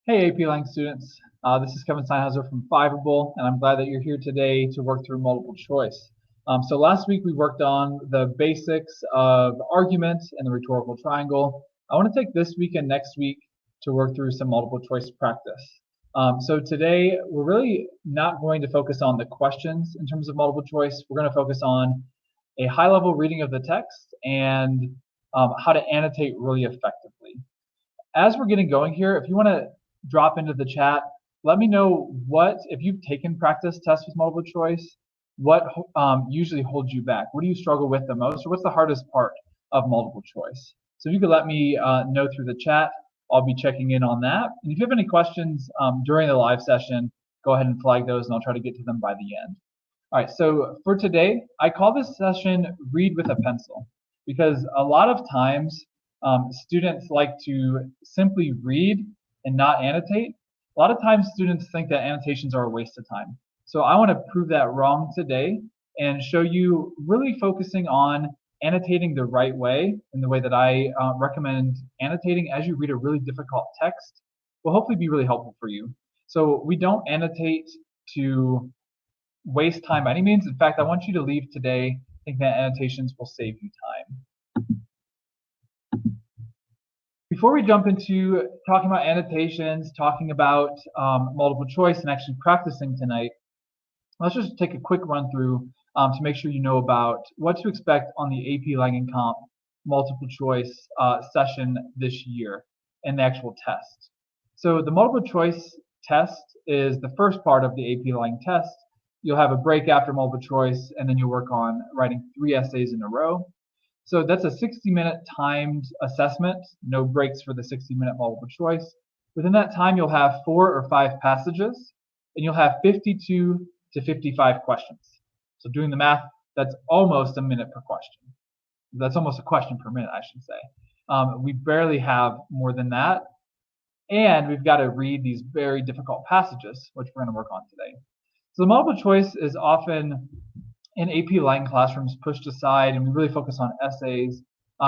Hey AP Lang students, this is Kevin Steinhauser from Fiverable, and I'm glad that you're here today to work through multiple choice. So last week we worked on the basics of argument and the rhetorical triangle. I want to take this week and next week to work through some multiple choice practice. So today we're really not going to focus on the questions in terms of multiple choice. We're going to focus on a high-level reading of the text and how to annotate really effectively. As we're getting going here, if you want to drop into the chat, let me know if you've taken practice tests with multiple choice, what usually holds you back? What do you struggle with the most, or what's the hardest part of multiple choice? So if you could let me know through the chat, I'll be checking in on that. And if you have any questions during the live session, go ahead and flag those and I'll try to get to them by the end. All right, so for today, I call this session Read with a Pencil, because a lot of times students like to simply read and not annotate. A lot of times students think that annotations are a waste of time. So I want to prove that wrong today and show you really focusing on annotating the right way, in the way that I recommend annotating as you read a really difficult text will hopefully be really helpful for you. So we don't annotate to waste time by any means. In fact, I want you to leave today thinking that annotations will save you time. Before we jump into talking about annotations, talking about multiple choice, and actually practicing tonight, let's just take a quick run through to make sure you know about what to expect on the AP Lang & Comp multiple choice session this year and the actual test. So the multiple choice test is the first part of the AP Lang test. You'll have a break after multiple choice, and then you'll work on writing 3 essays in a row. So that's a 60-minute timed assessment, no breaks for the 60-minute multiple choice. Within that time, you'll have 4 or 5 passages, and you'll have 52 to 55 questions. So doing the math, that's almost a minute per question. That's almost a question per minute, I should say. We barely have more than that, and we've got to read these very difficult passages, which we're going to work on today. So the multiple choice is often in AP Lang classrooms pushed aside, and we really focus on essays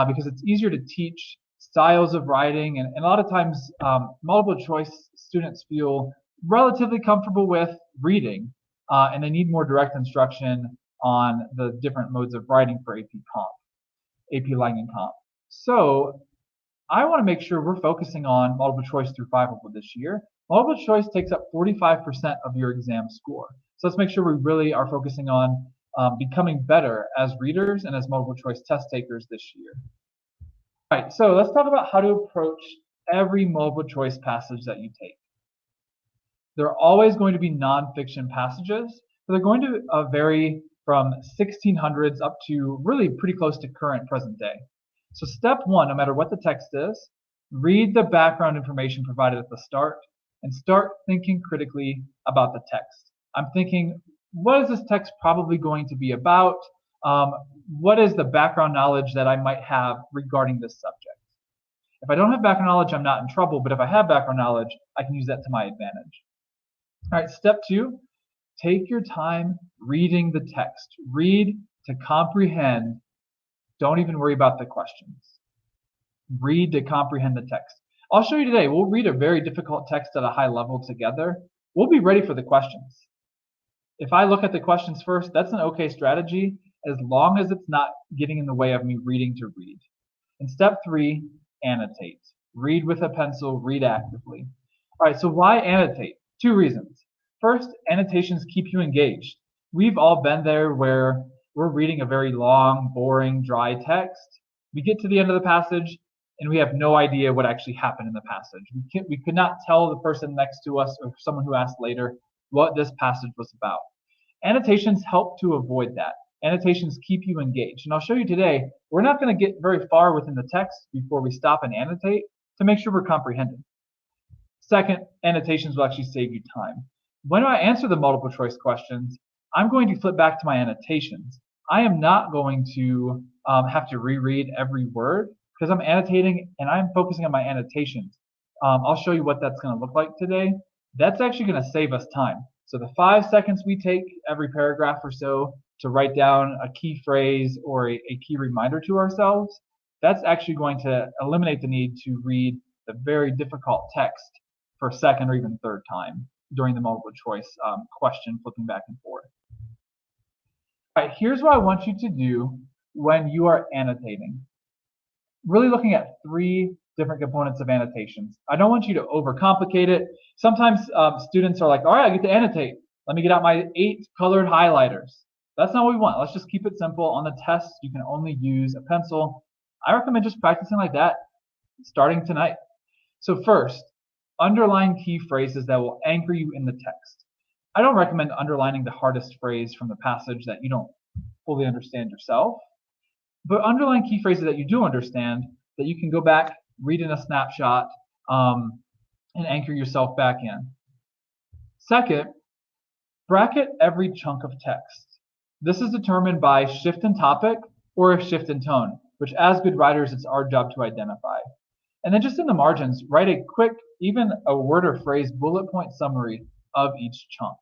because it's easier to teach styles of writing, and a lot of times multiple choice students feel relatively comfortable with reading, and they need more direct instruction on the different modes of writing for AP Lang & Comp. So I want to make sure we're focusing on multiple choice through Fiverable this year. Multiple choice takes up 45% of your exam score. So let's make sure we really are focusing on becoming better as readers and as multiple choice test takers this year. All right, so let's talk about how to approach every multiple choice passage that you take. There are always going to be nonfiction passages, but they're going to vary from 1600s up to really pretty close to current present day. So step 1, no matter what the text is, read the background information provided at the start and start thinking critically about the text. I'm thinking, what is this text probably going to be about? What is the background knowledge that I might have regarding this subject? If I don't have background knowledge, I'm not in trouble, but if I have background knowledge, I can use that to my advantage. All right, step 2, take your time reading the text. Read to comprehend. Don't even worry about the questions. Read to comprehend the text. I'll show you today. We'll read a very difficult text at a high level together. We'll be ready for the questions. If I look at the questions first, that's an okay strategy as long as it's not getting in the way of me reading to read. And step 3, annotate. Read with a pencil, read actively. All right, so why annotate? 2 reasons. First, annotations keep you engaged. We've all been there where we're reading a very long, boring, dry text. We get to the end of the passage and we have no idea what actually happened in the passage. We could not tell the person next to us or someone who asked later what this passage was about. Annotations help to avoid that. Annotations keep you engaged. And I'll show you today, we're not going to get very far within the text before we stop and annotate to make sure we're comprehending. Second, annotations will actually save you time. When I answer the multiple choice questions, I'm going to flip back to my annotations. I am not going to have to reread every word because I'm annotating and I'm focusing on my annotations. I'll show you what that's going to look like today. That's actually going to save us time. So the 5 seconds we take every paragraph or so to write down a key phrase or a key reminder to ourselves, that's actually going to eliminate the need to read the very difficult text for a second or even third time during the multiple choice question, flipping back and forth. All right, here's what I want you to do when you are annotating. Really looking at 3 different components of annotations. I don't want you to overcomplicate it. Sometimes students are like, all right, I get to annotate. Let me get out my 8 colored highlighters. That's not what we want. Let's just keep it simple. On the test, you can only use a pencil. I recommend just practicing like that starting tonight. So first, underline key phrases that will anchor you in the text. I don't recommend underlining the hardest phrase from the passage that you don't fully understand yourself, but underline key phrases that you do understand that you can go back, read in a snapshot, and anchor yourself back in. Second, bracket every chunk of text. This is determined by shift in topic or a shift in tone, which as good writers, it's our job to identify. And then just in the margins, write a quick, even a word or phrase bullet point summary of each chunk.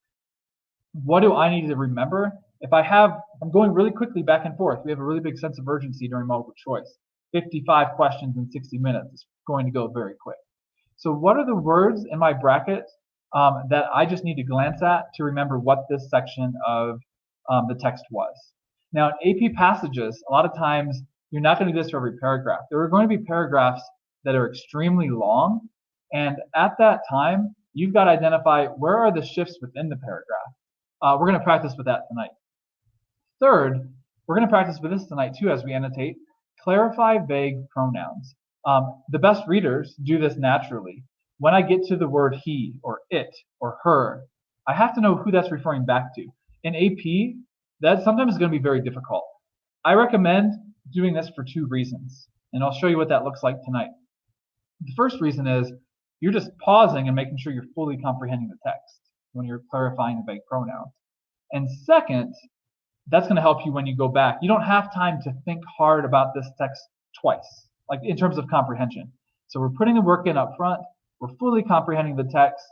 What do I need to remember? If I'm going really quickly back and forth, we have a really big sense of urgency during multiple choice. 55 questions in 60 minutes is going to go very quick. So what are the words in my bracket that I just need to glance at to remember what this section of the text was? Now in AP passages, a lot of times you're not going to do this for every paragraph. There are going to be paragraphs that are extremely long, and at that time, you've got to identify where are the shifts within the paragraph. We're going to practice with that tonight. Third, we're going to practice with this tonight too as we annotate. Clarify vague pronouns. The best readers do this naturally. When I get to the word he or it or her, I have to know who that's referring back to. In AP, that sometimes is going to be very difficult. I recommend doing this for 2 reasons, and I'll show you what that looks like tonight. The first reason is you're just pausing and making sure you're fully comprehending the text when you're clarifying the vague pronouns. And second, that's going to help you when you go back. You don't have time to think hard about this text twice, like in terms of comprehension. So we're putting the work in up front. We're fully comprehending the text.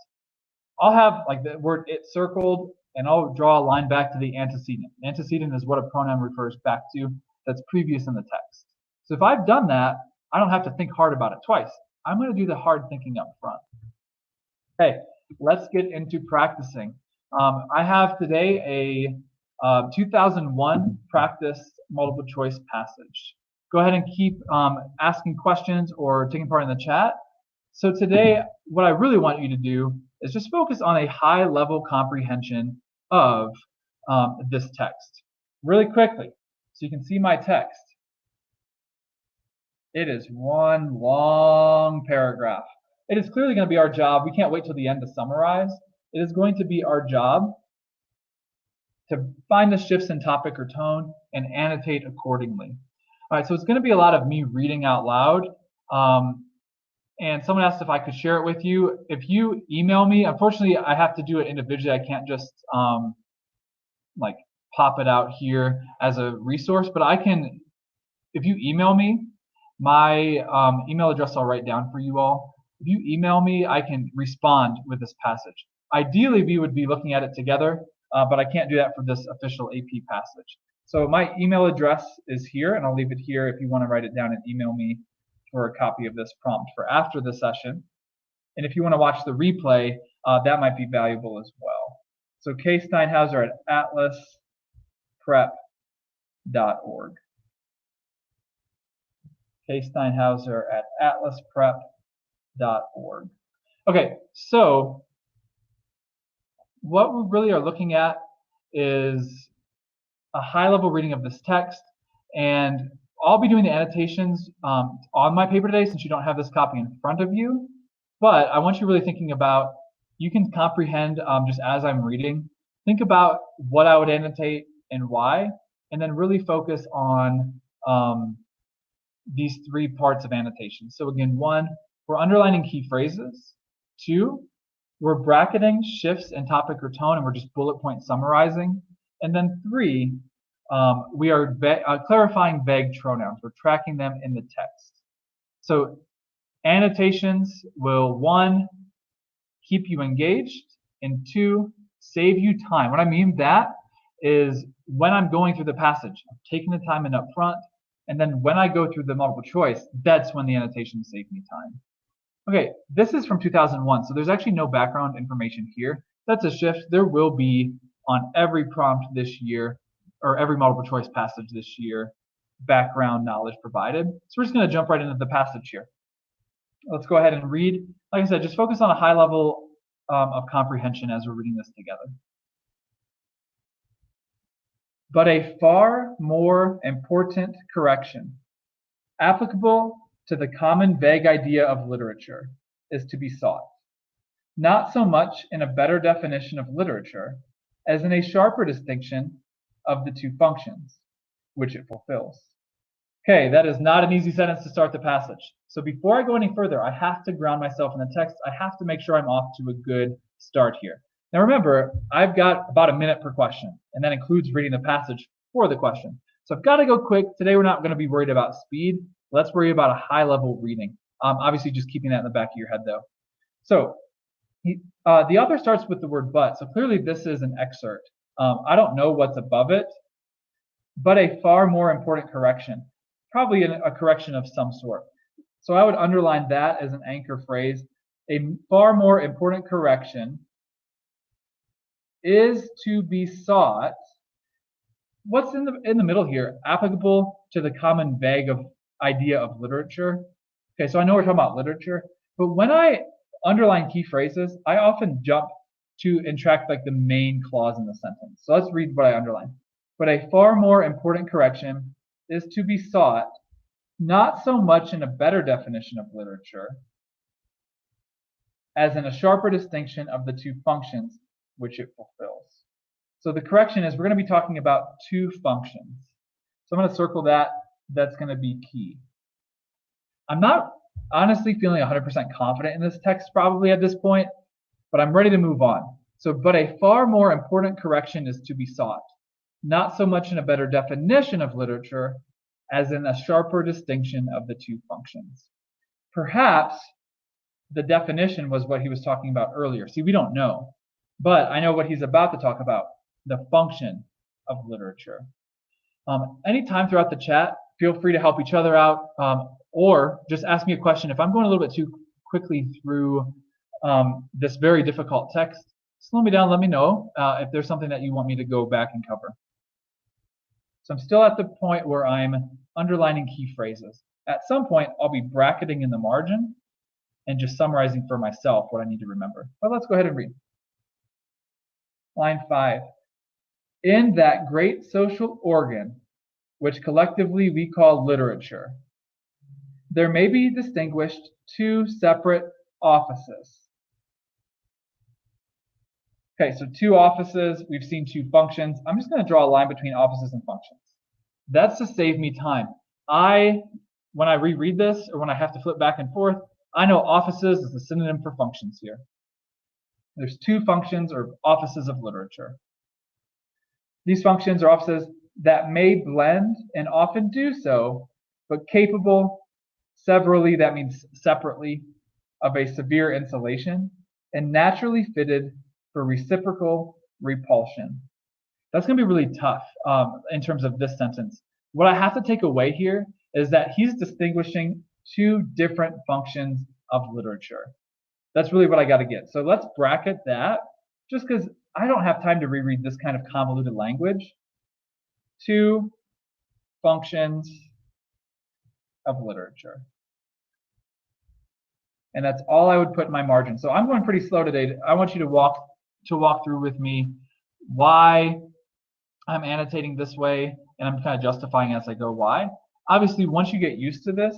I'll have like the word it circled, and I'll draw a line back to the antecedent. Antecedent is what a pronoun refers back to that's previous in the text. So if I've done that, I don't have to think hard about it twice. I'm going to do the hard thinking up front. Okay, let's get into practicing. I have today a 2001 practice multiple choice passage. Go ahead and keep asking questions or taking part in the chat. So today, what I really want you to do is just focus on a high level comprehension of this text really quickly. So you can see my text. It is one long paragraph. It is clearly going to be our job. We can't wait till the end to summarize. It is going to be our job to find the shifts in topic or tone and annotate accordingly. All right, so it's going to be a lot of me reading out loud. And someone asked if I could share it with you. If you email me, unfortunately, I have to do it individually. I can't just like pop it out here as a resource, but I can, if you email me, my email address I'll write down for you all. If you email me, I can respond with this passage. Ideally, we would be looking at it together, but I can't do that for this official AP passage. So my email address is here, and I'll leave it here if you want to write it down and email me for a copy of this prompt for after the session. And if you want to watch the replay, that might be valuable as well. So ksteinhauser at atlasprep.org. ksteinhauser at atlasprep.org. Okay, so what we really are looking at is a high-level reading of this text, and I'll be doing the annotations on my paper today since you don't have this copy in front of you, but I want you really thinking about, you can comprehend just as I'm reading, think about what I would annotate and why, and then really focus on these 3 parts of annotation. So again, 1, we're underlining key phrases. 2, we're bracketing shifts in topic or tone, and we're just bullet point summarizing. And then 3, we are clarifying vague pronouns. We're tracking them in the text. So annotations will, 1, keep you engaged, and 2, save you time. What I mean that is when I'm going through the passage, I'm taking the time in up front, and then when I go through the multiple choice, that's when the annotations save me time. Okay, this is from 2001, so there's actually no background information here. That's a shift. There will be on every prompt this year, or every multiple choice passage this year, background knowledge provided. So we're just going to jump right into the passage here. Let's go ahead and read. Like I said, just focus on a high level of comprehension as we're reading this together. But a far more important correction, applicable to the common vague idea of literature, is to be sought, not so much in a better definition of literature as in a sharper distinction of the two functions which it fulfills. Okay, that is not an easy sentence to start the passage. So before I go any further, I have to ground myself in the text. I have to make sure I'm off to a good start here. Now remember, I've got about a minute per question, and that includes reading the passage for the question. So I've got to go quick. Today we're not going to be worried about speed. Let's worry about a high-level reading. Obviously, just keeping that in the back of your head, though. So the author starts with the word but. So clearly this is an excerpt. I don't know what's above it, but a far more important correction. Probably a correction of some sort. So I would underline that as an anchor phrase. A far more important correction is to be sought. What's in the middle here? Applicable to the common vague idea of literature. Okay, so I know we're talking about literature, but when I underline key phrases, I often jump to and track like the main clause in the sentence. So let's read what I underlined. But a far more important correction is to be sought, not so much in a better definition of literature as in a sharper distinction of the two functions which it fulfills. So the correction is we're going to be talking about two functions. So I'm going to circle that. That's going to be key. I'm not honestly feeling 100% confident in this text probably at this point, but I'm ready to move on. So, but a far more important correction is to be sought, not so much in a better definition of literature as in a sharper distinction of the two functions. Perhaps the definition was what he was talking about earlier. See, we don't know, but I know what he's about to talk about, the function of literature. Anytime throughout the chat, feel free to help each other out, or just ask me a question. If I'm going a little bit too quickly through this very difficult text, slow me down, let me know if there's something that you want me to go back and cover. So I'm still at the point where I'm underlining key phrases. At some point, I'll be bracketing in the margin and just summarizing for myself what I need to remember. But let's go ahead and read. Line 5. In that great social organ, which collectively we call literature, there may be distinguished two separate offices. Okay, so two offices, we've seen two functions. I'm just going to draw a line between offices and functions. That's to save me time. When I reread this, or when I have to flip back and forth, I know offices is a synonym for functions here. There's two functions or offices of literature. These functions are offices that may blend and often do so, but capable severally, that means separately, of a severe insulation and naturally fitted for reciprocal repulsion. That's going to be really tough in terms of this sentence. What I have to take away here is that he's distinguishing two different functions of literature. That's really what I got to get. So let's bracket that, just because I don't have time to reread this kind of convoluted language. Two functions of literature. And that's all I would put in my margin. So I'm going pretty slow today. I want you to walk through with me why I'm annotating this way, and I'm kind of justifying as I go why. Obviously, once you get used to this,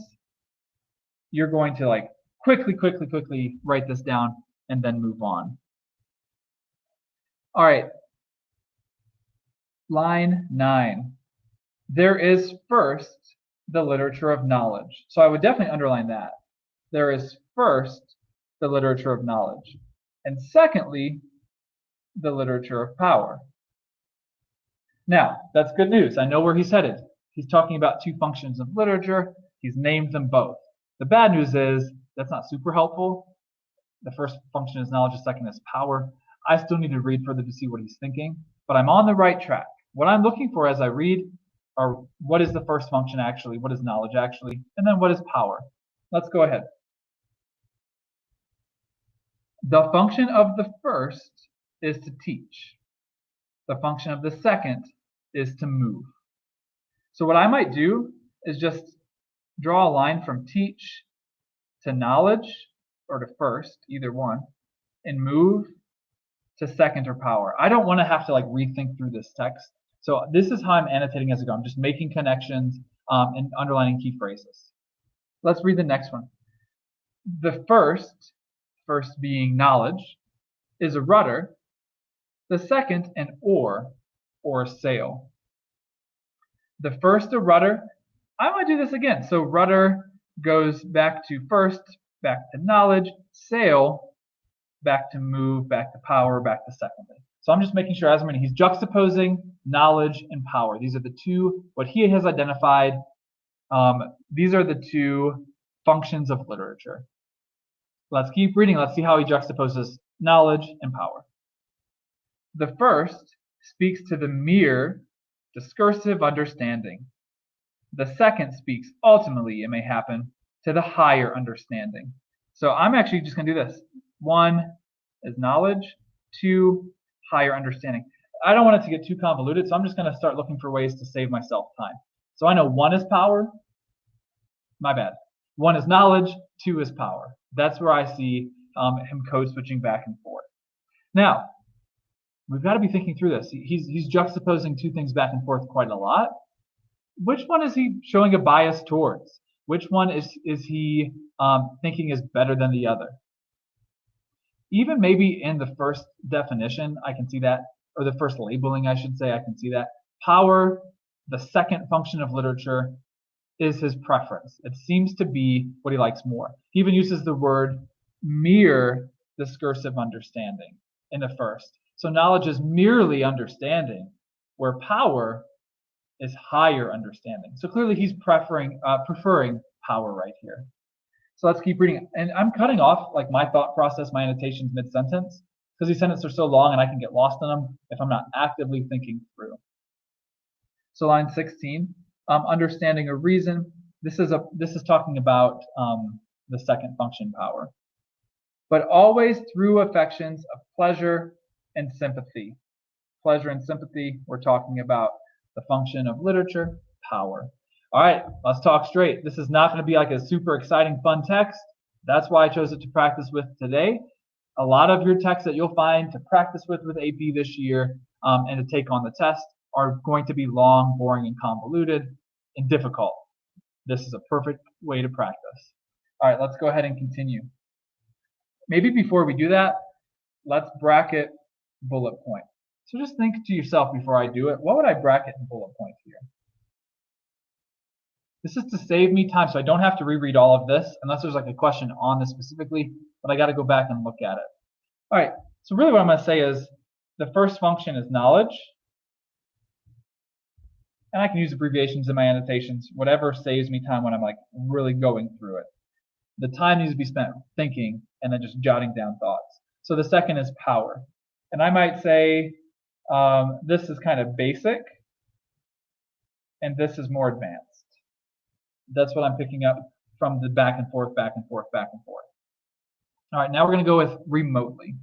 you're going to like quickly write this down and then move on. All right. Line 9. There is first the literature of knowledge. So I would definitely underline that. There is first the literature of knowledge. And secondly, the literature of power. Now, that's good news. I know where he's headed. He's talking about two functions of literature. He's named them both. The bad news is that's not super helpful. The first function is knowledge, the second is power. I still need to read further to see what he's thinking, but I'm on the right track. What I'm looking for as I read are what is the first function actually, what is knowledge actually, and then what is power. Let's go ahead. The function of the first is to teach. The function of the second is to move. So what I might do is just draw a line from teach to knowledge, or to first, either one, and move to second or power. I don't want to have to like rethink through this text. So this is how I'm annotating as I go. I'm just making connections and underlining key phrases. Let's read the next one. The first being knowledge, is a rudder. The second an oar or a sail. The first a rudder. I want to do this again. So rudder goes back to first, back to knowledge, sail, back to move, back to power, back to secondly. So I'm just making sure as I'm reading, he's juxtaposing knowledge and power. These are the two, what he has identified. These are the two functions of literature. Let's keep reading. Let's see how he juxtaposes knowledge and power. The first speaks to the mere discursive understanding. The second speaks ultimately, it may happen, to the higher understanding. So I'm actually just going to do this. One is knowledge, two, higher understanding. I don't want it to get too convoluted, so I'm just going to start looking for ways to save myself time. So I know one is power. My bad. One is knowledge, two is power. That's where I see him code switching back and forth. Now, we've got to be thinking through this. He's juxtaposing two things back and forth quite a lot. Which one is he showing a bias towards? Which one is he thinking is better than the other? Even maybe in the first definition, I can see that, or the first labeling, I should say, I can see that. Power, the second function of literature, is his preference. It seems to be what he likes more. He even uses the word mere discursive understanding in the first. So knowledge is merely understanding, where power is higher understanding. So clearly he's preferring power right here. So let's keep reading. And I'm cutting off like my thought process, my annotations mid-sentence, because these sentences are so long and I can get lost in them if I'm not actively thinking through. So line 16, understanding a reason. This is talking about the second function, power. But always through affections of pleasure and sympathy. Pleasure and sympathy, we're talking about the function of literature, power. All right, let's talk straight. This is not going to be like a super exciting, fun text. That's why I chose it to practice with today. A lot of your texts that you'll find to practice with AP this year and to take on the test are going to be long, boring, and convoluted and difficult. This is a perfect way to practice. All right, let's go ahead and continue. Maybe before we do that, let's bracket bullet point. So just think to yourself before I do it, what would I bracket in bullet points here? This is to save me time so I don't have to reread all of this unless there's like a question on this specifically, but I got to go back and look at it. All right, so really what I'm going to say is the first function is knowledge. And I can use abbreviations in my annotations, whatever saves me time when I'm like really going through it. The time needs to be spent thinking and then just jotting down thoughts. So the second is power. And I might say this is kind of basic and this is more advanced. That's what I'm picking up from the back and forth, back and forth, back and forth. All right, now we're going to go with remotely.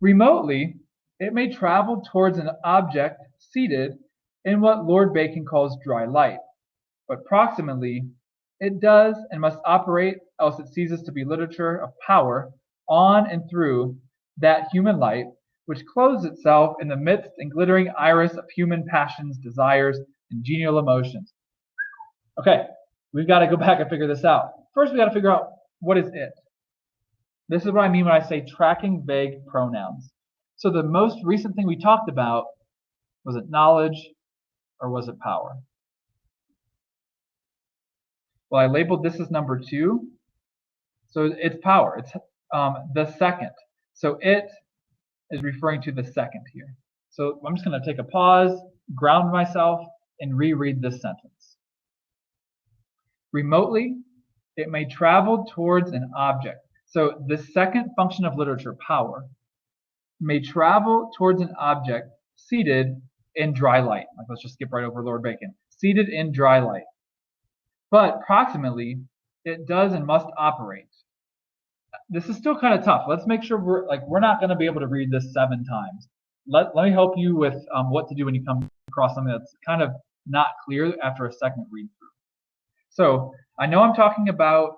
Remotely, it may travel towards an object seated in what Lord Bacon calls dry light, but proximately, it does and must operate, else it ceases to be literature of power on and through that human light which clothes itself in the midst and glittering iris of human passions, desires, and genial emotions. Okay, we've got to go back and figure this out. First, we got to figure out what is it. This is what I mean when I say tracking vague pronouns. So the most recent thing we talked about, was it knowledge or was it power? Well, I labeled this as number 2. So it's power. It's the second. So it is referring to the second here. So I'm just going to take a pause, ground myself, and reread this sentence. Remotely, it may travel towards an object. So the second function of literature, power, may travel towards an object seated in dry light. Like, let's just skip right over Lord Bacon. Seated in dry light. But proximately, it does and must operate. this is still kind of tough. Let's make sure we're not going to be able to read this 7 times. Let me help you with what to do when you come across something that's kind of not clear after a second read through. So I know I'm talking about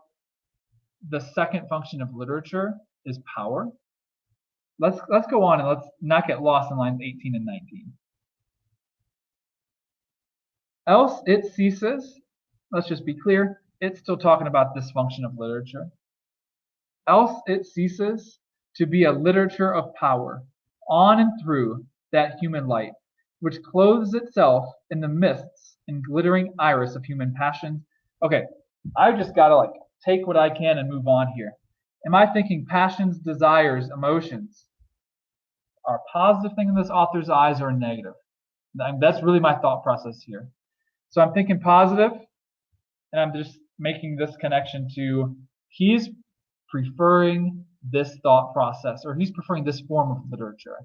the second function of literature is power. Let's go on and let's not get lost in lines 18 and 19. Else it ceases. Let's just be clear. It's still talking about this function of literature. Else it ceases to be a literature of power, on and through that human light, which clothes itself in the mists and glittering iris of human passions. Okay, I've just got to take what I can and move on here. Am I thinking passions, desires, emotions are a positive thing in this author's eyes or a negative? That's really my thought process here. So I'm thinking positive, and I'm just making this connection to he's preferring this thought process, or he's preferring this form of literature.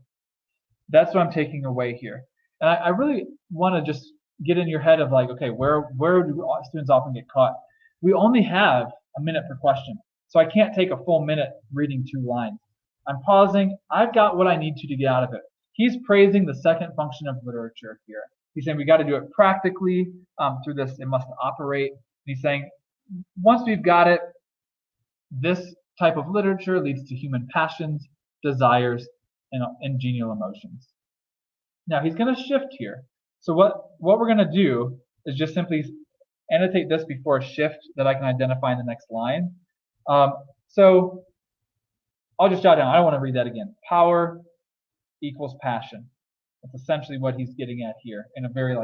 That's what I'm taking away here. And I really want to just get in your head of okay, where do students often get caught? We only have a minute per question, so I can't take a full minute reading 2 lines. I'm pausing. I've got what I need to get out of it. He's praising the second function of literature here. He's saying we got to do it practically through this. It must operate. And he's saying once we've got it, this type of literature leads to human passions, desires, and genial emotions. Now he's going to shift here. So what we're going to do is just simply annotate this before a shift that I can identify in the next line. So I'll just jot down. I don't want to read that again. Power equals passion. That's essentially what he's getting at here in a very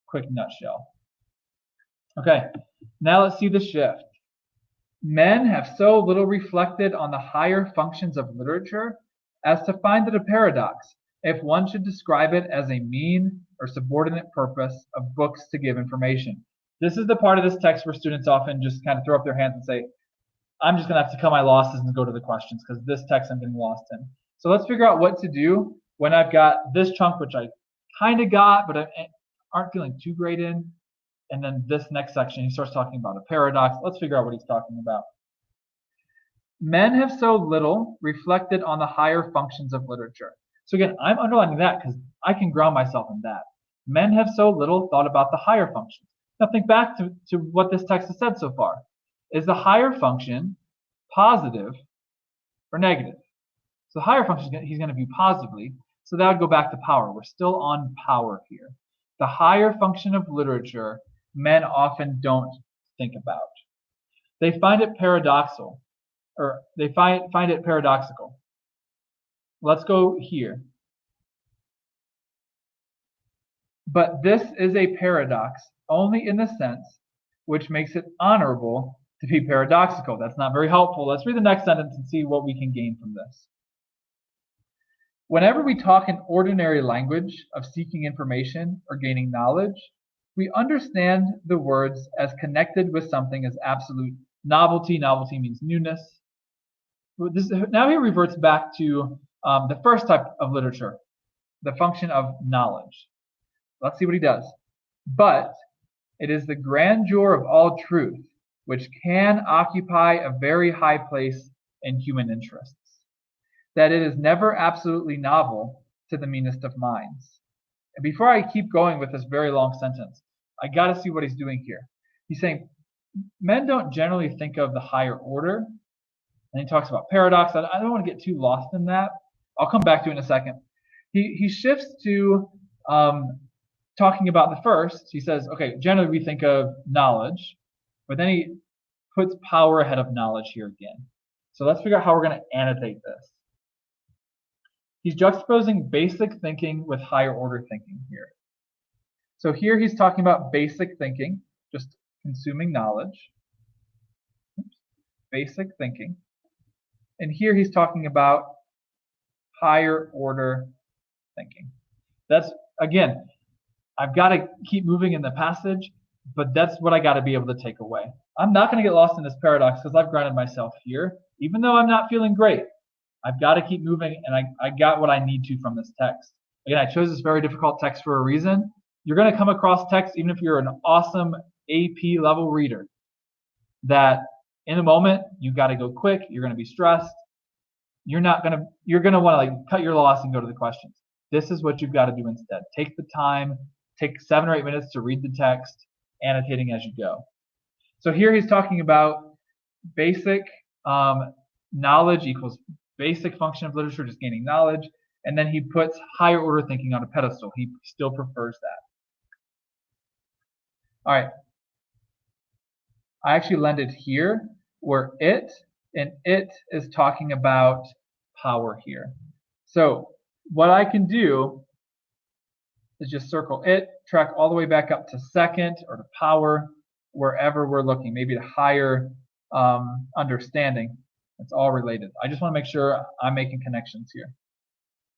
quick nutshell. Okay, now let's see the shift. Men have so little reflected on the higher functions of literature as to find it a paradox if one should describe it as a mean or subordinate purpose of books to give information. This is the part of this text where students often just kind of throw up their hands and say, I'm just going to have to cut my losses and go to the questions because this text I'm getting lost in. So let's figure out what to do when I've got this chunk, which I kind of got, but I aren't feeling too great in. And then this next section, he starts talking about a paradox. Let's figure out what he's talking about. Men have so little reflected on the higher functions of literature. So again, I'm underlining that because I can ground myself in that. Men have so little thought about the higher functions. Now think back to what this text has said so far. Is the higher function positive or negative? So the higher function he's going to view positively. So that would go back to power. We're still on power here. The higher function of literature men often don't think about. They find it paradoxical, or they find it paradoxical. Let's go here. But this is a paradox only in the sense which makes it honorable to be paradoxical. That's not very helpful. Let's read the next sentence and see what we can gain from this. Whenever we talk in ordinary language of seeking information or gaining knowledge, we understand the words as connected with something as absolute novelty. Novelty means newness. Now he reverts back to the first type of literature, the function of knowledge. Let's see what he does. But it is the grandeur of all truth which can occupy a very high place in human interests, that it is never absolutely novel to the meanest of minds. And before I keep going with this very long sentence, I got to see what he's doing here. He's saying men don't generally think of the higher order, and he talks about paradox. I don't want to get too lost in that. I'll come back to it in a second. He shifts to talking about the first. He says, okay, generally we think of knowledge, but then he puts power ahead of knowledge here again. So let's figure out how we're going to annotate this. He's juxtaposing basic thinking with higher order thinking here. So here he's talking about basic thinking, just consuming knowledge. Basic thinking. And here he's talking about higher order thinking. That's, again, I've got to keep moving in the passage, but that's what I got to be able to take away. I'm not going to get lost in this paradox because I've grounded myself here. Even though I'm not feeling great, I've got to keep moving, and I got what I need to from this text. Again, I chose this very difficult text for a reason. You're going to come across text, even if you're an awesome AP level reader, that In the moment, you got to go quick. You're going to be stressed. You're going to want to like cut your loss and go to the questions. This is what you've got to do instead. Take the time, take 7 or 8 minutes to read the text, annotating as you go. So here he's talking about basic knowledge equals basic function of literature, just gaining knowledge. And then he puts higher order thinking on a pedestal. He still prefers that. All right. I actually landed here where it is talking about power here. So what I can do is just circle it, track all the way back up to second or to power, wherever we're looking, maybe to higher understanding. It's all related. I just want to make sure I'm making connections here.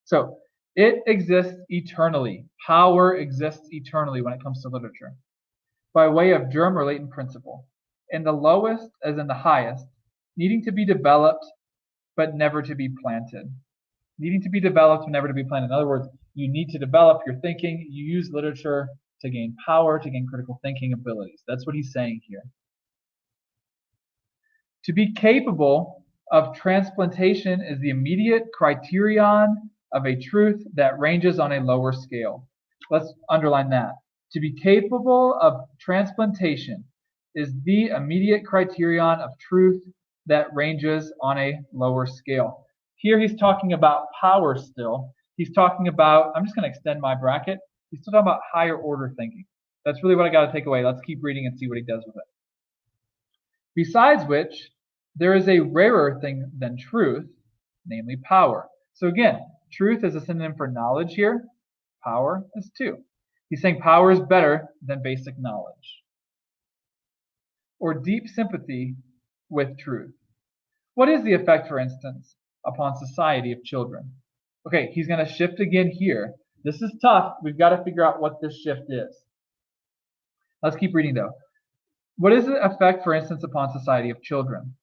So it exists eternally. Power exists eternally when it comes to literature, by way of germ or latent principle, in the lowest as in the highest, needing to be developed but never to be planted. Needing to be developed but never to be planted. In other words, you need to develop your thinking. You use literature to gain power, to gain critical thinking abilities. That's what he's saying here. To be capable of transplantation is the immediate criterion of a truth that ranges on a lower scale. Let's underline that. To be capable of transplantation is the immediate criterion of truth that ranges on a lower scale. Here he's talking about power still. He's talking about, I'm just going to extend my bracket. He's still talking about higher order thinking. That's really what I got to take away. Let's keep reading and see what he does with it. Besides which, there is a rarer thing than truth, namely power. So again, truth is a synonym for knowledge here. Power is too. He's saying power is better than basic knowledge or deep sympathy with truth. What is the effect, for instance, upon society of children? Okay, he's going to shift again here. This is tough. We've got to figure out what this shift is. Let's keep reading though. What is the effect, for instance, upon society of children?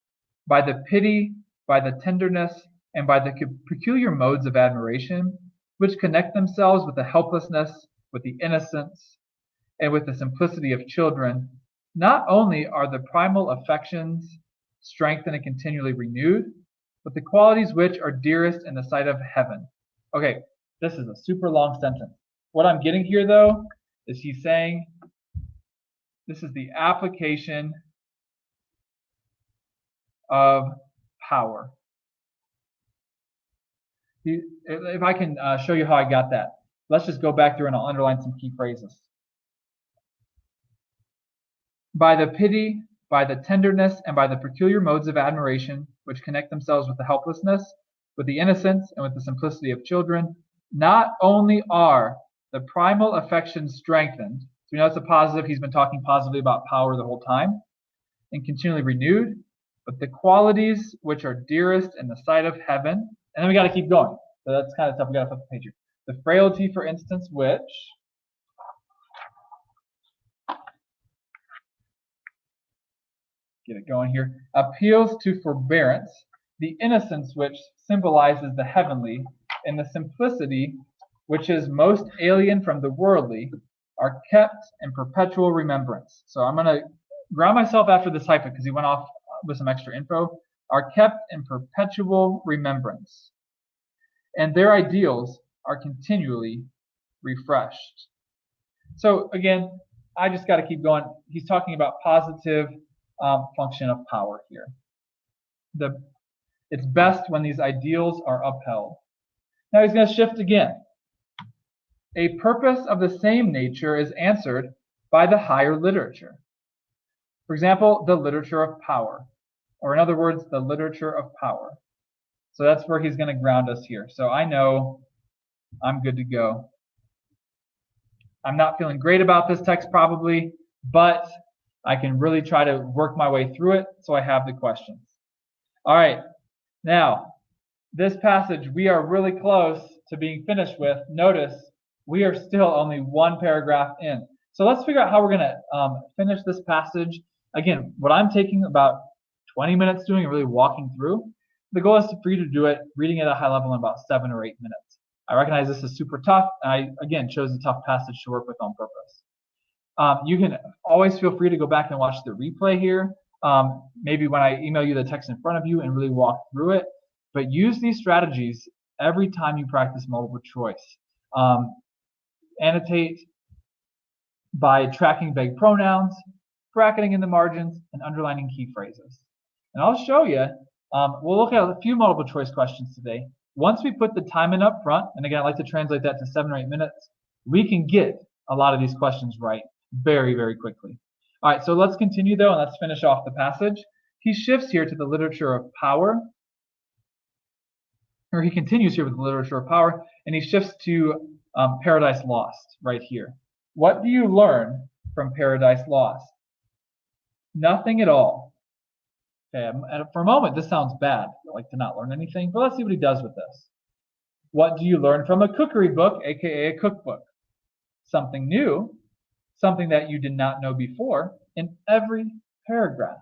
By the pity, by the tenderness, and by the peculiar modes of admiration, which connect themselves with the helplessness, with the innocence, and with the simplicity of children, not only are the primal affections strengthened and continually renewed, but the qualities which are dearest in the sight of heaven. Okay, this is a super long sentence. What I'm getting here, though, is he's saying this is the application of power. If I can show you how I got that, let's just go back through and I'll underline some key phrases. By the pity, by the tenderness, and by the peculiar modes of admiration, which connect themselves with the helplessness, with the innocence, and with the simplicity of children, not only are the primal affections strengthened, so we know it's a positive, he's been talking positively about power the whole time, and continually renewed, but the qualities which are dearest in the sight of heaven, and then we got to keep going. So that's kind of tough. We got to flip the page here. The frailty, for instance, which get it going here, appeals to forbearance, the innocence which symbolizes the heavenly, and the simplicity which is most alien from the worldly, are kept in perpetual remembrance. So I'm going to ground myself after this hyphen because he went off with some extra info. Are kept in perpetual remembrance, and their ideals are continually refreshed. So again, I just got to keep going. He's talking about positive function of power here. It's best when these ideals are upheld. Now he's going to shift again. A purpose of the same nature is answered by the higher literature. For example, the literature of power, or in other words, the literature of power. So that's where he's going to ground us here. So I know I'm good to go. I'm not feeling great about this text probably, but I can really try to work my way through it so I have the questions. All right, now this passage we are really close to being finished with. Notice we are still only one paragraph in. So let's figure out how we're going to finish this passage. Again, what I'm taking about 20 minutes doing and really walking through, the goal is for you to do it, reading at a high level in about 7 or 8 minutes. I recognize this is super tough, and I, again, chose a tough passage to work with on purpose. You can always feel free to go back and watch the replay here. maybe when I email you the text in front of you and really walk through it. But use these strategies every time you practice multiple choice. Annotate by tracking vague pronouns, bracketing in the margins, and underlining key phrases. And I'll show you, we'll look at a few multiple choice questions today. Once we put the time in up front, and again, I like to translate that to 7 or 8 minutes, we can get a lot of these questions right very, very quickly. All right, so let's continue though, and let's finish off the passage. He shifts here to the literature of power, or he continues here with the literature of power, and he shifts to Paradise Lost right here. What do you learn from Paradise Lost? Nothing at all. Okay, and for a moment, this sounds bad, like to not learn anything, but let's see what he does with this. What do you learn from a cookery book, aka a cookbook? Something new, something that you did not know before in every paragraph.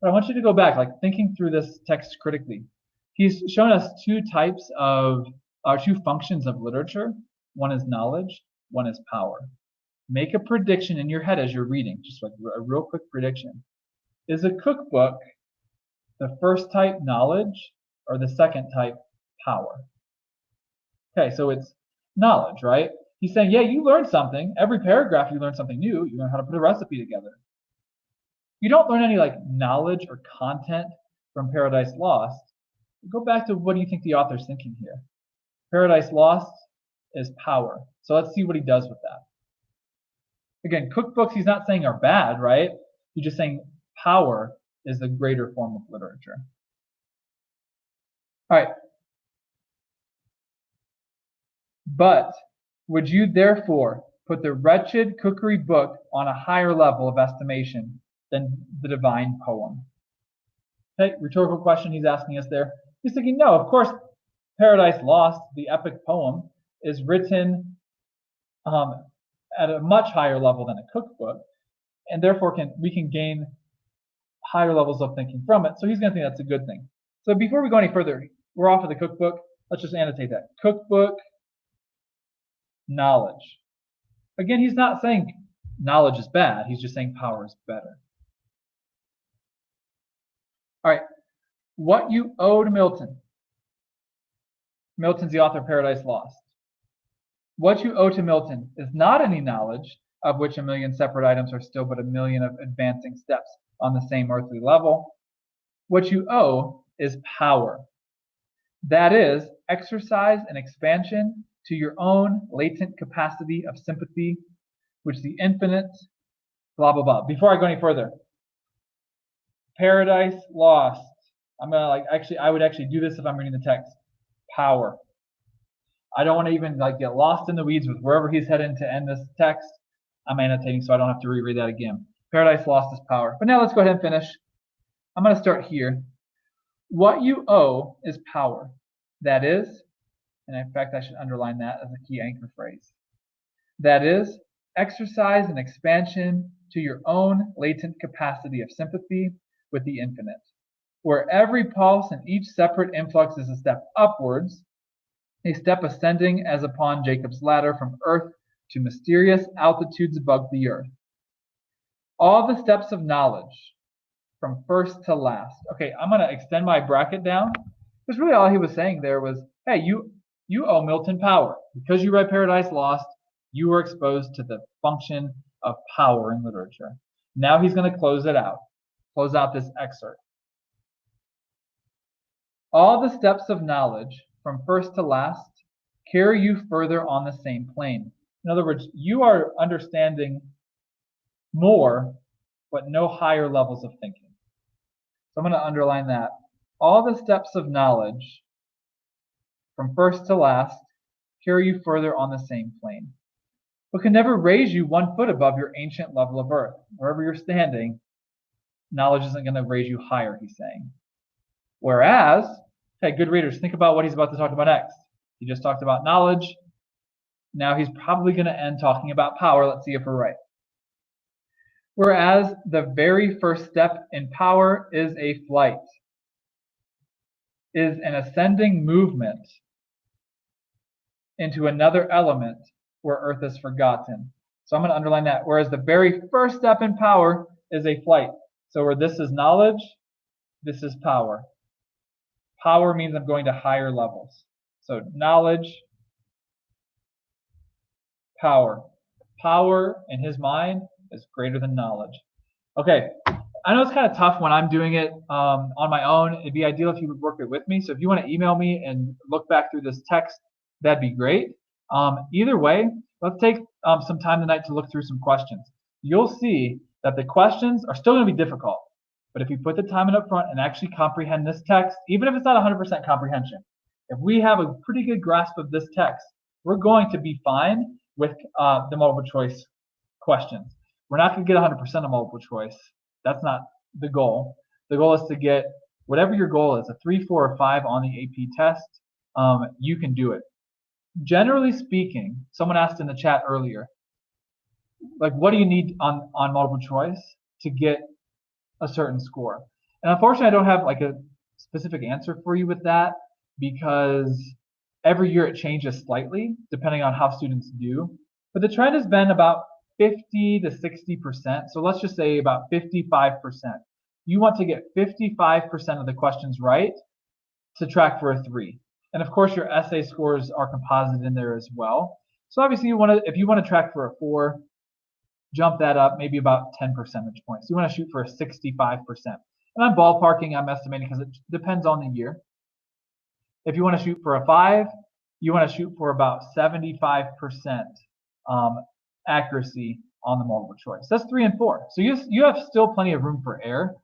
But I want you to go back, like thinking through this text critically. He's shown us two functions of literature. One is knowledge, one is power. Make a prediction in your head as you're reading, just like a real quick prediction. Is a cookbook the first type knowledge or the second type power? Okay, so it's knowledge, right? He's saying, yeah, you learn something. Every paragraph you learn something new. You learn how to put a recipe together. You don't learn any like knowledge or content from Paradise Lost. Go back to what do you think the author's thinking here? Paradise Lost is power. So let's see what he does with that. Again, cookbooks he's not saying are bad, right? He's just saying power is the greater form of literature. All right. But would you therefore put the wretched cookery book on a higher level of estimation than the divine poem? Okay, rhetorical question he's asking us there. He's thinking, no, of course, Paradise Lost, the epic poem, is written at a much higher level than a cookbook, and therefore we can gain higher levels of thinking from it. So he's going to think that's a good thing. So before we go any further, we're off of the cookbook. Let's just annotate that. Cookbook, knowledge. Again, he's not saying knowledge is bad. He's just saying power is better. All right. What you owe to Milton. Milton's the author of Paradise Lost. What you owe to Milton is not any knowledge, of which a million separate items are still but a million of advancing steps on the same earthly level. What you owe is power. That is, exercise and expansion to your own latent capacity of sympathy, which the infinite, blah, blah, blah. Before I go any further, Paradise Lost. I would actually do this if I'm reading the text. Power. I don't want to even get lost in the weeds with wherever he's heading to end this text. I'm annotating so I don't have to reread that again. Paradise Lost is power. But now let's go ahead and finish. I'm going to start here. What you owe is power. That is, and in fact I should underline that as a key anchor phrase. That is, exercise and expansion to your own latent capacity of sympathy with the infinite, where every pulse and each separate influx is a step upwards, a step ascending as upon Jacob's ladder from earth to mysterious altitudes above the earth. All the steps of knowledge from first to last. Okay, I'm going to extend my bracket down because really all he was saying there was, hey, you owe Milton power. Because you read Paradise Lost, you were exposed to the function of power in literature. Now he's going to close out this excerpt. All the steps of knowledge from first to last carry you further on the same plane. In other words, you are understanding more, but no higher levels of thinking. So I'm going to underline that. All the steps of knowledge from first to last carry you further on the same plane, but can never raise you 1 foot above your ancient level of earth. Wherever you're standing, knowledge isn't going to raise you higher, he's saying. Whereas, okay, good readers, think about what he's about to talk about next. He just talked about knowledge. Now he's probably going to end talking about power. Let's see if we're right. Whereas the very first step in power is a flight, is an ascending movement into another element where earth is forgotten. So I'm going to underline that. Whereas the very first step in power is a flight. So where this is knowledge, this is power. Power means I'm going to higher levels. So knowledge, power. Power in his mind is greater than knowledge. Okay, I know it's kind of tough when I'm doing it on my own. It'd be ideal if you would work it with me. So if you want to email me and look back through this text, that'd be great. Either way, let's take some time tonight to look through some questions. You'll see that the questions are still going to be difficult. But if you put the time in up front and actually comprehend this text, even if it's not 100% comprehension, if we have a pretty good grasp of this text, we're going to be fine with the multiple choice questions. We're not going to get 100% of multiple choice. That's not the goal. The goal is to get whatever your goal is, a 3, 4, or 5 on the AP test. You can do it. Generally speaking, someone asked in the chat earlier, like, what do you need on multiple choice to get a certain score? And unfortunately, I don't have like a specific answer for you with that, because every year it changes slightly depending on how students do. But the trend has been about 50 to 60%. So let's just say about 55%. You want to get 55% of the questions right to track for a 3. And of course, your essay scores are composited in there as well. So obviously, if you want to track for a 4, jump that up maybe about 10 percentage points. You want to shoot for a 65%. And I'm ballparking, I'm estimating, because it depends on the year. If you want to shoot for a 5, you want to shoot for about 75% accuracy on the multiple choice. That's 3 and 4. So you have still plenty of room for error,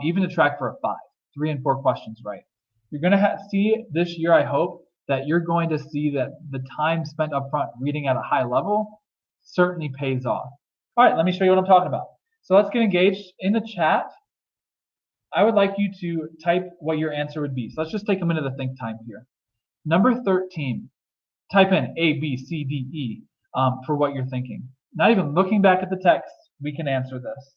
even to track for a 5, 3 and 4 questions right. You're going to see this year, I hope, that you're going to see that the time spent up front reading at a high level certainly pays off. All right, let me show you what I'm talking about. So let's get engaged in the chat. I would like you to type what your answer would be. So let's just take a minute of think time here. Number 13, type in A, B, C, D, E for what you're thinking. Not even looking back at the text, we can answer this.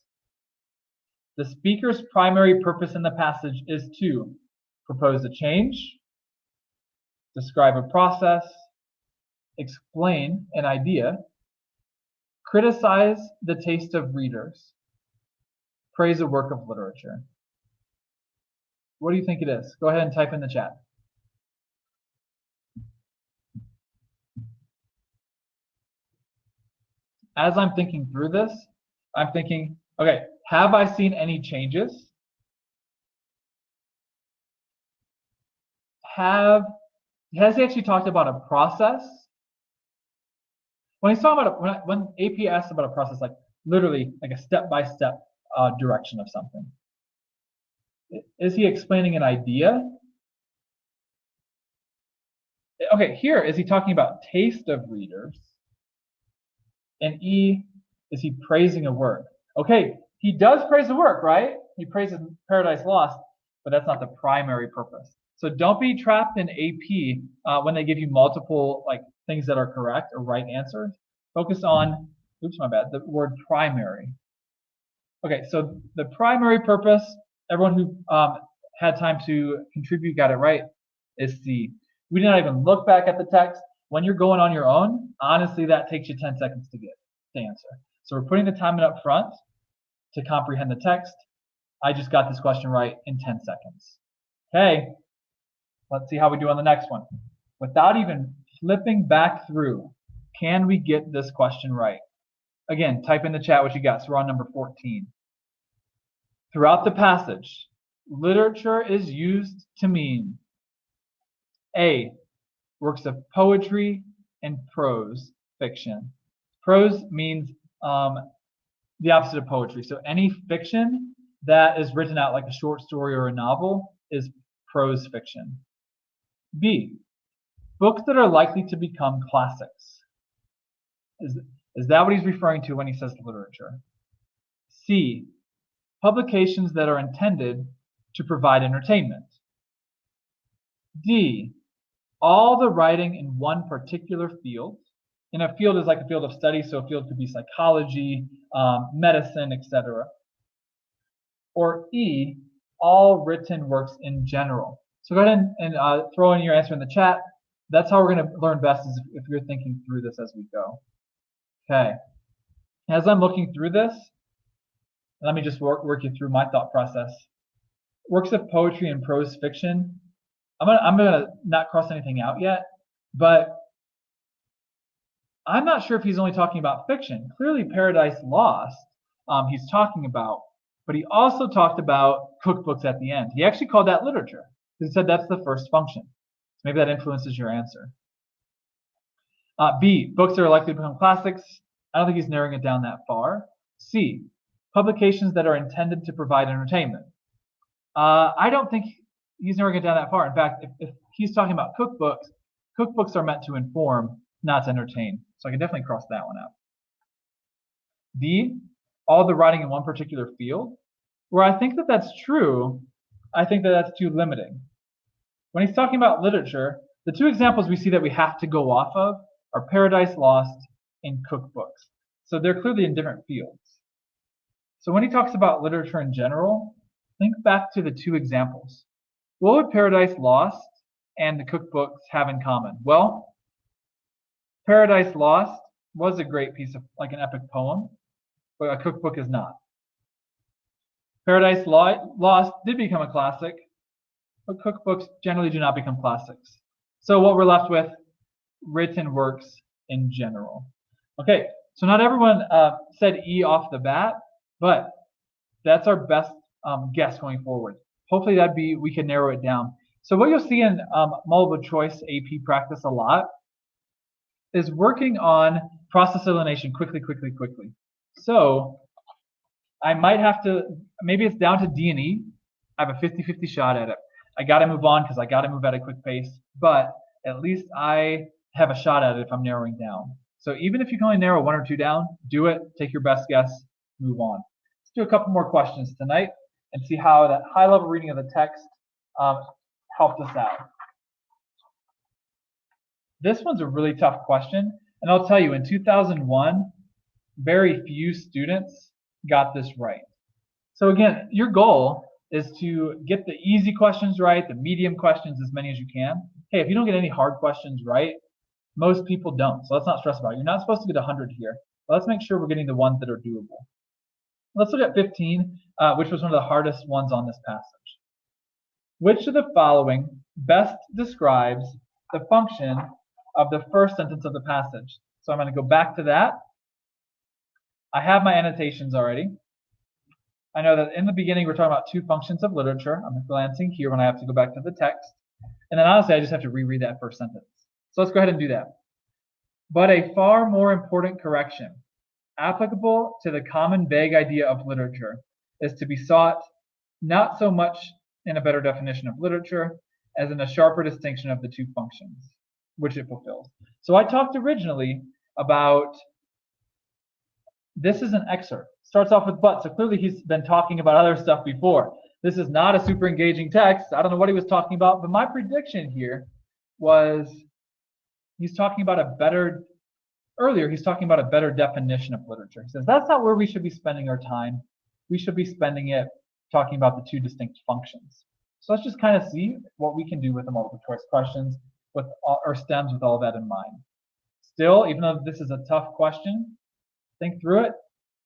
The speaker's primary purpose in the passage is to propose a change, describe a process, explain an idea, criticize the taste of readers, praise a work of literature. What do you think it is? Go ahead and type in the chat. As I'm thinking through this, I'm thinking, okay, have I seen any changes? Has he actually talked about a process? When he's talking about when AP asks about a process, like literally like a step-by-step direction of something, is he explaining an idea? Okay, here is he talking about taste of readers? And E, is he praising a work? Okay, he does praise the work, right? He praises Paradise Lost, but that's not the primary purpose. So don't be trapped in AP when they give you multiple like things that are correct or right answers. Focus on, oops, my bad, the word primary. Okay, so the primary purpose, everyone who had time to contribute got it right, is C. We did not even look back at the text. When you're going on your own, honestly, that takes you 10 seconds to answer. So we're putting the time in up front to comprehend the text. I just got this question right in 10 seconds. Okay, let's see how we do on the next one. Without even flipping back through, can we get this question right? Again, type in the chat what you got. So we're on number 14. Throughout the passage, literature is used to mean A, works of poetry and prose fiction. Prose means the opposite of poetry. So any fiction that is written out like a short story or a novel is prose fiction. B, books that are likely to become classics. Is that what he's referring to when he says literature? C, publications that are intended to provide entertainment. D, all the writing in one particular field. And a field is like a field of study, so a field could be psychology, medicine, etc. Or E, all written works in general. So go ahead and throw in your answer in the chat. That's how we're going to learn best, is if you're thinking through this as we go. Okay. As I'm looking through this, Let me just work you through my thought process. Works of poetry and prose fiction. I'm gonna not cross anything out yet, but I'm not sure if he's only talking about fiction. Clearly, Paradise Lost, he's talking about, but he also talked about cookbooks at the end. He actually called that literature. He said that's the first function. So maybe that influences your answer. B, books that are likely to become classics. I don't think he's narrowing it down that far. C, publications that are intended to provide entertainment. I don't think he's narrowing it down that far. In fact, if he's talking about cookbooks, cookbooks are meant to inform, not to entertain. So I can definitely cross that one out. D, all the writing in one particular field. Where I think that that's true, I think that that's too limiting. When he's talking about literature, the two examples we see that we have to go off of are Paradise Lost and cookbooks. So they're clearly in different fields. So when he talks about literature in general, think back to the two examples. What would Paradise Lost and the cookbooks have in common? Well, Paradise Lost was a great piece of, like an epic poem, but a cookbook is not. Paradise Lost did become a classic, but cookbooks generally do not become classics. So what we're left with, written works in general. Okay, so not everyone said E off the bat, but that's our best guess going forward. Hopefully we can narrow it down. So what you'll see in multiple choice AP practice a lot is working on process elimination quickly. So I might have to, maybe it's down to D and E. I have a 50-50 shot at it. I got to move on because I got to move at a quick pace, but at least I have a shot at it if I'm narrowing down. So even if you can only narrow one or two down, do it, take your best guess, move on. Let's do a couple more questions tonight and see how that high-level reading of the text helped us out. This one's a really tough question, and I'll tell you, in 2001, very few students got this right. So again, your goal is to get the easy questions right, the medium questions, as many as you can. Hey, if you don't get any hard questions right, most people don't, so let's not stress about it. You're not supposed to get 100 here, but let's make sure we're getting the ones that are doable. Let's look at 15, which was one of the hardest ones on this passage. Which of the following best describes the function of the first sentence of the passage? So I'm going to go back to that. I have my annotations already. I know that in the beginning we're talking about two functions of literature. I'm glancing here when I have to go back to the text. And then honestly, I just have to reread that first sentence. So let's go ahead and do that. But a far more important correction, applicable to the common vague idea of literature, is to be sought not so much in a better definition of literature as in a sharper distinction of the two functions, which it fulfills. So I talked originally about, this is an excerpt. Starts off with but, so clearly he's been talking about other stuff before. This is not a super engaging text. I don't know what he was talking about, but my prediction here was he's talking about earlier he's talking about a better definition of literature. He says that's not where we should be spending our time. We should be spending it talking about the two distinct functions. So let's just kind of see what we can do with the multiple choice questions with or stems with all that in mind. Still, even though this is a tough question, think through it.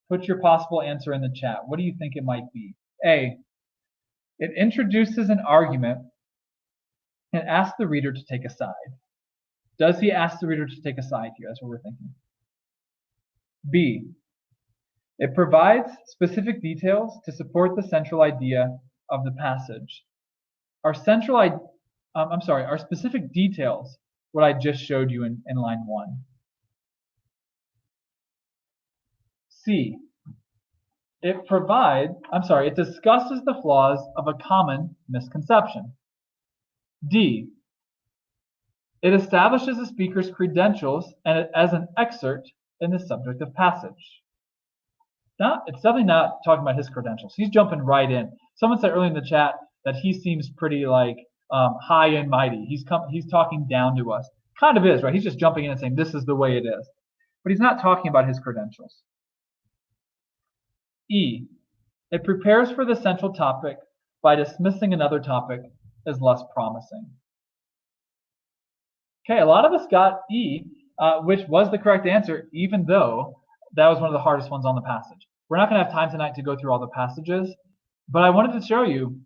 Put your possible answer in the chat. What do you think it might be? A, it introduces an argument and asks the reader to take a side. Does he ask the reader to take a side here? That's what we're thinking. B, it provides specific details to support the central idea of the passage. Our specific details what I just showed you in line 1. C, it discusses the flaws of a common misconception. D, it establishes the speaker's credentials and as an excerpt in the subject of passage. It's definitely not talking about his credentials. He's jumping right in. Someone said earlier in the chat that he seems pretty like high and mighty. He's talking down to us. Kind of is, right? He's just jumping in and saying this is the way it is. But he's not talking about his credentials. E, it prepares for the central topic by dismissing another topic as less promising. Okay, a lot of us got E, which was the correct answer, even though that was one of the hardest ones on the passage. We're not going to have time tonight to go through all the passages, but I wanted to show you.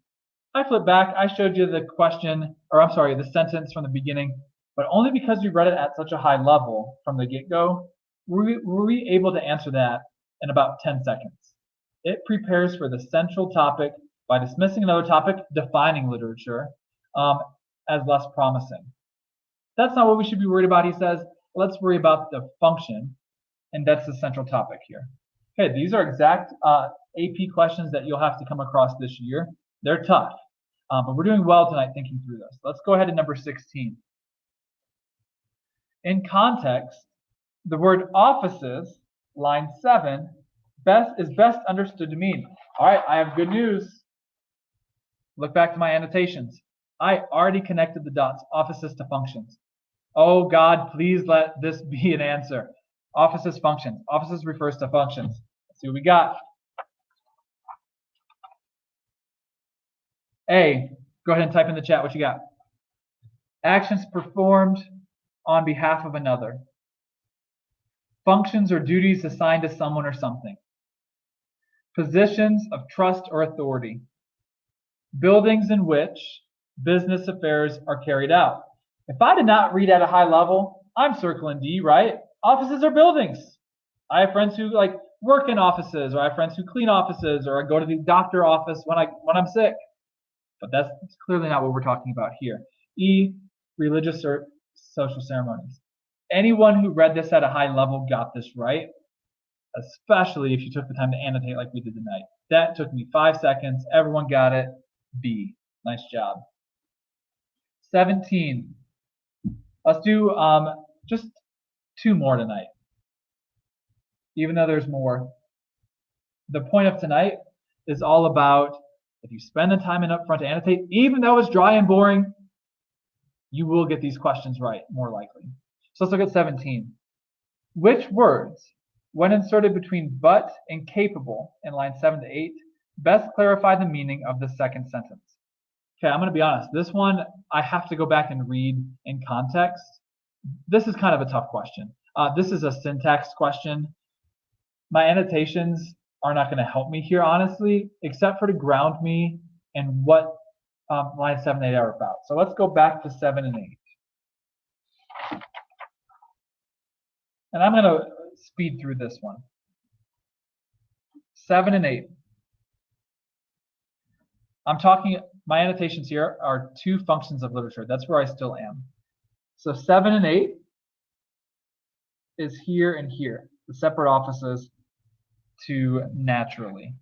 I flipped back. I showed you the question, or I'm sorry, the sentence from the beginning, but only because we read it at such a high level from the get-go, were we able to answer that in about 10 seconds. It prepares for the central topic by dismissing another topic, defining literature, as less promising. That's not what we should be worried about, he says. Let's worry about the function, and that's the central topic here. Okay, these are exact AP questions that you'll have to come across this year. They're tough, but we're doing well tonight thinking through this. Let's go ahead to number 16. In context, the word offices, line 7, is best understood to mean. All right, I have good news. Look back to my annotations. I already connected the dots, offices to functions. Oh God, please let this be an answer. Offices, functions. Offices refers to functions. Let's see what we got. A, go ahead and type in the chat what you got. Actions performed on behalf of another. Functions or duties assigned to someone or something. Positions of trust or authority. Buildings in which business affairs are carried out. If I did not read at a high level, I'm circling D, right? Offices are buildings. I have friends who work in offices, or I have friends who clean offices, or I go to the doctor office when I'm sick. But that's clearly not what we're talking about here. E, religious or social ceremonies. Anyone who read this at a high level got this right, especially if you took the time to annotate like we did tonight. That took me 5 seconds. Everyone got it. B. Nice job. 17. Let's do just 2 more tonight, even though there's more. The point of tonight is all about if you spend the time up front to annotate, even though it's dry and boring, you will get these questions right, more likely. So let's look at 17. Which words, when inserted between but and capable in line 7 to 8, best clarify the meaning of the second sentence? Okay, I'm going to be honest. This one, I have to go back and read in context. This is kind of a tough question. This is a syntax question. My annotations are not going to help me here, honestly, except for to ground me in what line 7 and 8 are about. So let's go back to 7 and 8. And I'm going to speed through this one. 7 and 8. I'm talking, my annotations here are 2 functions of literature. That's where I still am. So 7 and 8 is here and here, the separate offices to naturally.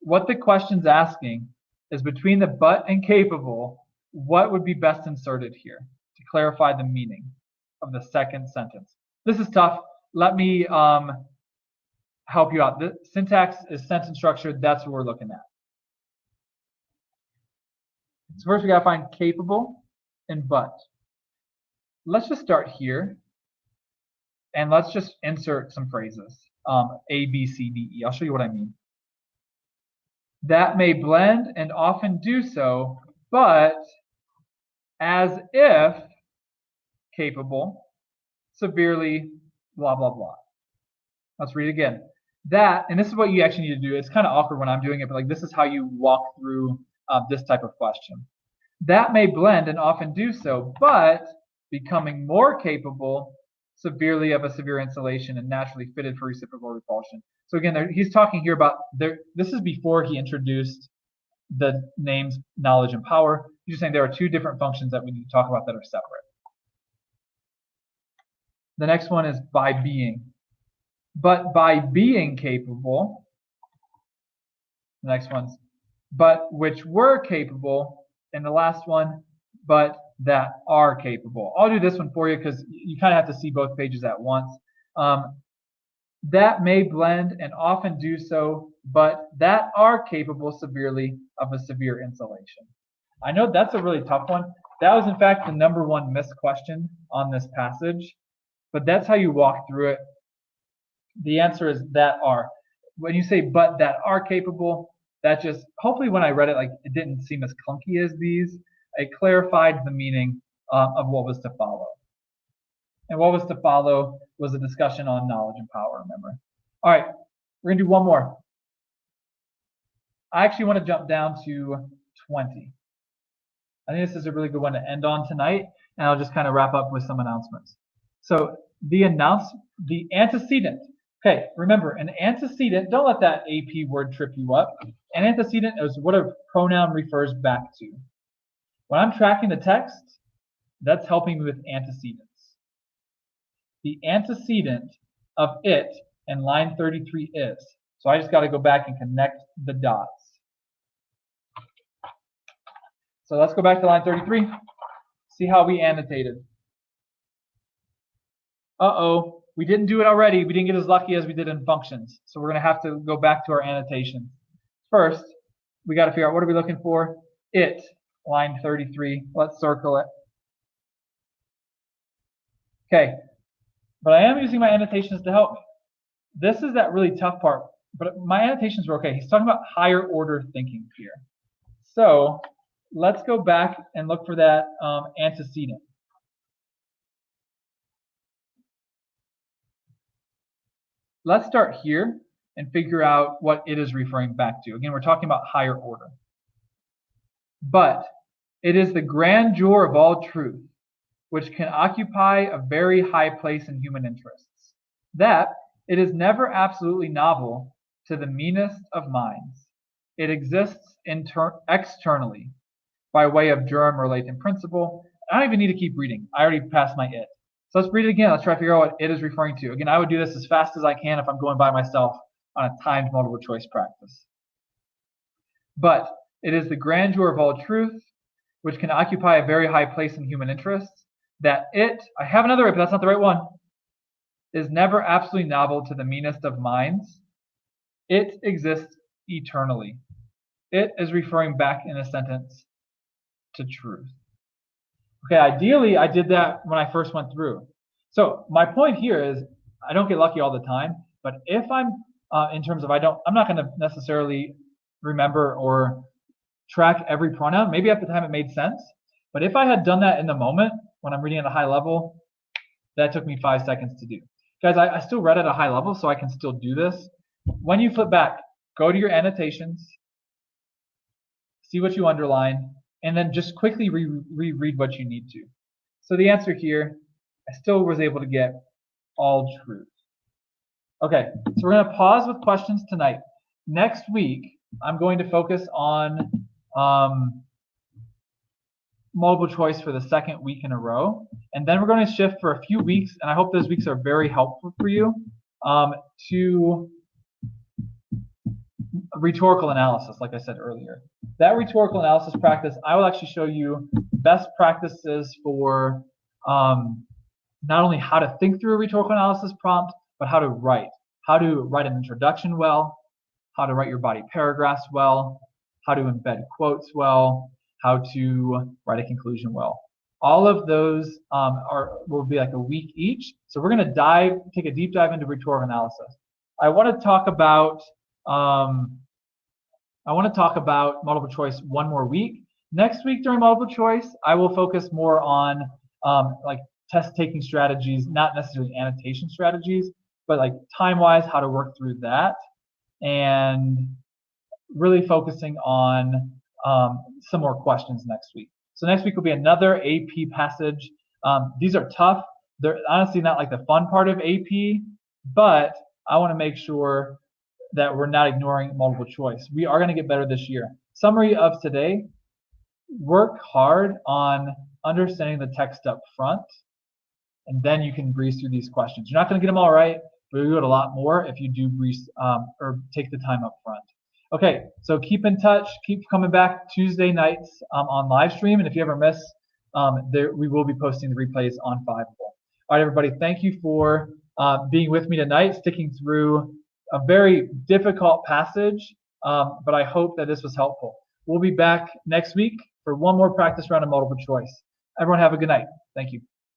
What the question's asking is between the but and capable, what would be best inserted here to clarify the meaning of the second sentence? This is tough. Let me help you out. The syntax is sentence structure. That's what we're looking at. So first we got to find capable and but. Let's just start here and let's just insert some phrases. A, B, C, D, E. I'll show you what I mean. That may blend and often do so, but as if capable, severely, blah, blah, blah. Let's read it again. That, and this is what you actually need to do. It's kind of awkward when I'm doing it, but this is how you walk through this type of question. That may blend and often do so, but becoming more capable severely of a severe insulation and naturally fitted for reciprocal repulsion. So again, he's talking here about, this is before he introduced the names knowledge and power. He's just saying there are 2 different functions that we need to talk about that are separate. The next one is by being. But by being capable, the next one's but which were capable, and the last one, but that are capable. I'll do this one for you because you kind of have to see both pages at once. That may blend and often do so, but that are capable severely of a severe insulation. I know that's a really tough one. That was, in fact, the #1 missed question on this passage, but that's how you walk through it. The answer is that are. When you say but that are capable, that just, hopefully when I read it, it didn't seem as clunky as these. It clarified the meaning of what was to follow. And what was to follow was a discussion on knowledge and power, remember. All right, We're going to do one more. I actually want to jump down to 20. I think this is a really good one to end on tonight, and I'll just kind of wrap up with some announcements. So the antecedent. Okay, remember, an antecedent, don't let that AP word trip you up. An antecedent is what a pronoun refers back to. When I'm tracking the text, that's helping me with antecedents. The antecedent of it in line 33 is. So I just got to go back and connect the dots. So let's go back to line 33. See how we annotated. Uh-oh, we didn't do it already. We didn't get as lucky as we did in functions. So we're going to have to go back to our annotation. First, we got to figure out what are we looking for. It, line 33. Let's circle it. Okay, but I am using my annotations to help me. This is that really tough part, but my annotations were okay. He's talking about higher order thinking here. So let's go back and look for that antecedent. Let's start here and figure out what it is referring back to. Again, we're talking about higher order. But it is the grandeur of all truth, which can occupy a very high place in human interests, that it is never absolutely novel to the meanest of minds. It exists externally by way of germ or latent principle. I don't even need to keep reading. I already passed my it. So let's read it again. Let's try to figure out what it is referring to. Again, I would do this as fast as I can if I'm going by myself on a timed multiple choice practice. But it is the grandeur of all truth, which can occupy a very high place in human interests, that it, I have another it, but that's not the right one, is never absolutely novel to the meanest of minds. It exists eternally. It is referring back in a sentence to truth. Okay, ideally, I did that when I first went through. So my point here is I don't get lucky all the time, but if I'm in terms of I'm not going to necessarily remember or track every pronoun. Maybe at the time it made sense, but if I had done that in the moment when I'm reading at a high level, that took me 5 seconds to do. Guys, I still read at a high level, so I can still do this. When you flip back, go to your annotations, see what you underline, and then just quickly reread what you need to. So the answer here, I still was able to get all truth. Okay, so we're going to pause with questions tonight. Next week, I'm going to focus on multiple choice for the second week in a row. And then we're going to shift for a few weeks, and I hope those weeks are very helpful for you, to rhetorical analysis, like I said earlier. That rhetorical analysis practice, I will actually show you best practices for not only how to think through a rhetorical analysis prompt, but how to write an introduction well, how to write your body paragraphs well, how to embed quotes well, how to write a conclusion well. All of those will be like a week each. So we're going to take a deep dive into rhetorical analysis. I want to talk about multiple choice one more week. Next week during multiple choice, I will focus more on like test taking strategies, not necessarily annotation strategies, but like time-wise, how to work through that, and really focusing on some more questions next week. So next week will be another AP passage. These are tough. They're honestly not like the fun part of AP, but I want to make sure that we're not ignoring multiple choice. We are going to get better this year. Summary of today: work hard on understanding the text up front, and then you can breeze through these questions. You're not going to get them all right, but you'll get a lot more if you do breeze or take the time up front. Okay, so keep in touch. Keep coming back Tuesday nights on live stream, and if you ever miss, we will be posting the replays on Fiveable. All right, everybody, thank you for being with me tonight, sticking through a very difficult passage, but I hope that this was helpful. We'll be back next week for one more practice round of multiple choice. Everyone have a good night. Thank you.